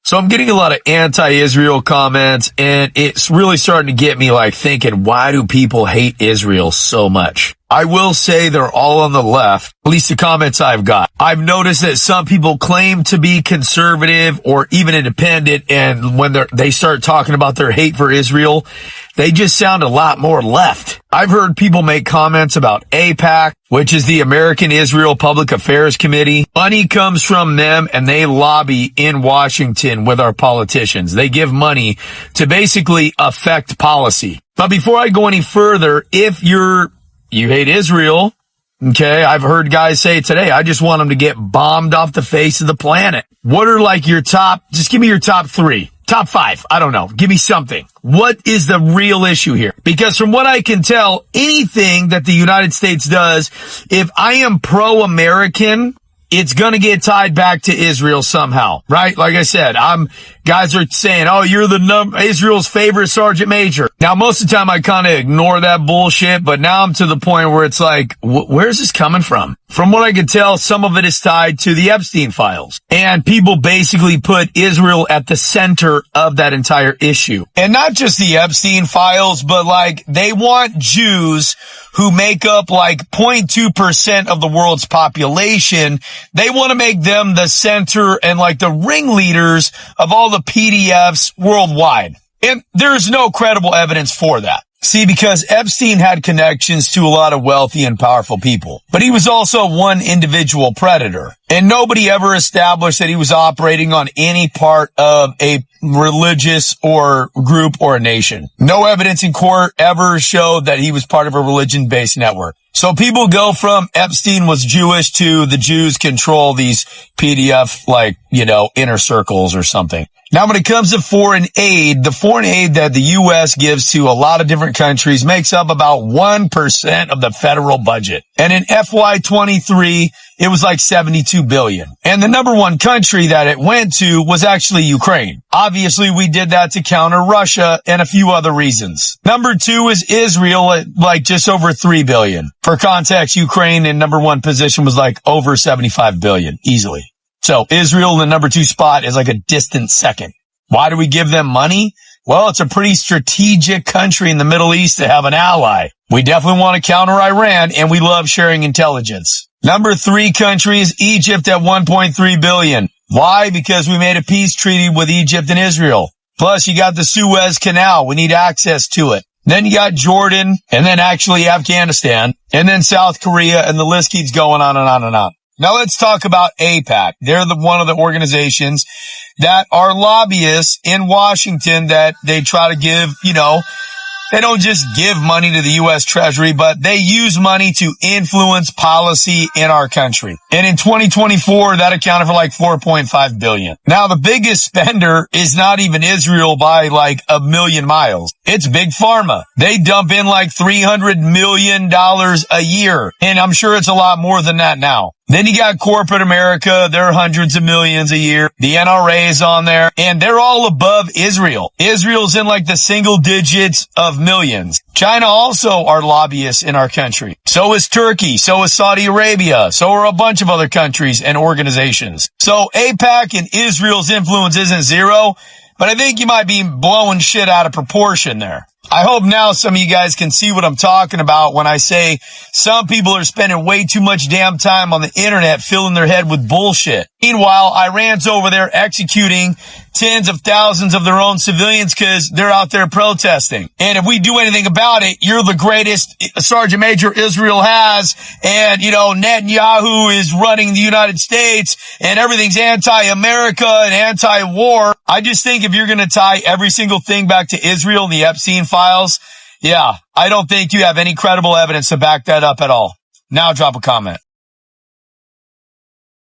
So I'm getting a lot of anti-Israel comments, and it's really starting to get me like thinking, why do people hate Israel so much? I will say they're all on the left, at least the comments I've got. I've noticed that some people claim to be conservative or even independent, and when they start talking about their hate for Israel, they just sound a lot more left. I've heard people make comments about AIPAC, which is the American Israel Public Affairs Committee. Money comes from them, and they lobby in Washington with our politicians. They give money to basically affect policy. But before I go any further, if you hate Israel, okay, I've heard guys say today, I just want them to get bombed off the face of the planet. What are like your just give me your top 3. Top 5. I don't know. Give me something. What is the real issue here? Because from what I can tell, anything that the United States does, if I am pro-American, it's gonna get tied back to Israel somehow, right? Like I said, guys are saying, oh, you're Israel's favorite sergeant major. Now, most of the time I kind of ignore that bullshit, but now I'm to the point where it's like, where's this coming from? From what I can tell, some of it is tied to the Epstein files. And people basically put Israel at the center of that entire issue. And not just the Epstein files, but like they want Jews who make up like 0.2% of the world's population. They want to make them the center and like the ringleaders of all the PDFs worldwide. And there's no credible evidence for that. See, because Epstein had connections to a lot of wealthy and powerful people, but he was also one individual predator, and nobody ever established that he was operating on any part of a religious or group or a nation. No evidence in court ever showed that he was part of a religion-based network. So people go from Epstein was Jewish to the Jews control these PDF, inner circles or something. Now, when it comes to foreign aid, the foreign aid that the U.S. gives to a lot of different countries makes up about 1% of the federal budget. And in FY23, it was like $72 billion. And the number one country that it went to was actually Ukraine. Obviously, we did that to counter Russia and a few other reasons. Number 2 is Israel at just over $3 billion. For context, Ukraine in number 1 position was over $75 billion, easily. So Israel in the number 2 spot is like a distant second. Why do we give them money? Well, it's a pretty strategic country in the Middle East to have an ally. We definitely want to counter Iran, and we love sharing intelligence. Number 3 country is Egypt at $1.3 billion. Why? Because we made a peace treaty with Egypt and Israel. Plus, you got the Suez Canal. We need access to it. Then you got Jordan, and then actually Afghanistan, and then South Korea, and the list keeps going on and on and on. Now let's talk about AIPAC. They're one of the organizations that are lobbyists in Washington that they try to give, they don't just give money to the U.S. Treasury, but they use money to influence policy in our country. And in 2024, that accounted for $4.5 billion. Now, the biggest spender is not even Israel by a million miles. It's Big Pharma. They dump in $300 million a year. And I'm sure it's a lot more than that now. Then you got corporate America. They're hundreds of millions a year. The NRA is on there, and they're all above Israel. Israel's in the single digits of millions. China also are lobbyists in our country. So is Turkey. So is Saudi Arabia. So are a bunch of other countries and organizations. So AIPAC and Israel's influence isn't zero, but I think you might be blowing shit out of proportion there. I hope now some of you guys can see what I'm talking about when I say some people are spending way too much damn time on the internet filling their head with bullshit. Meanwhile, Iran's over there executing tens of thousands of their own civilians because they're out there protesting. And if we do anything about it, you're the greatest sergeant major Israel has. And, Netanyahu is running the United States and everything's anti-America and anti-war. I just think if you're going to tie every single thing back to Israel and the Epstein files, I don't think you have any credible evidence to back that up at all. Now drop a comment.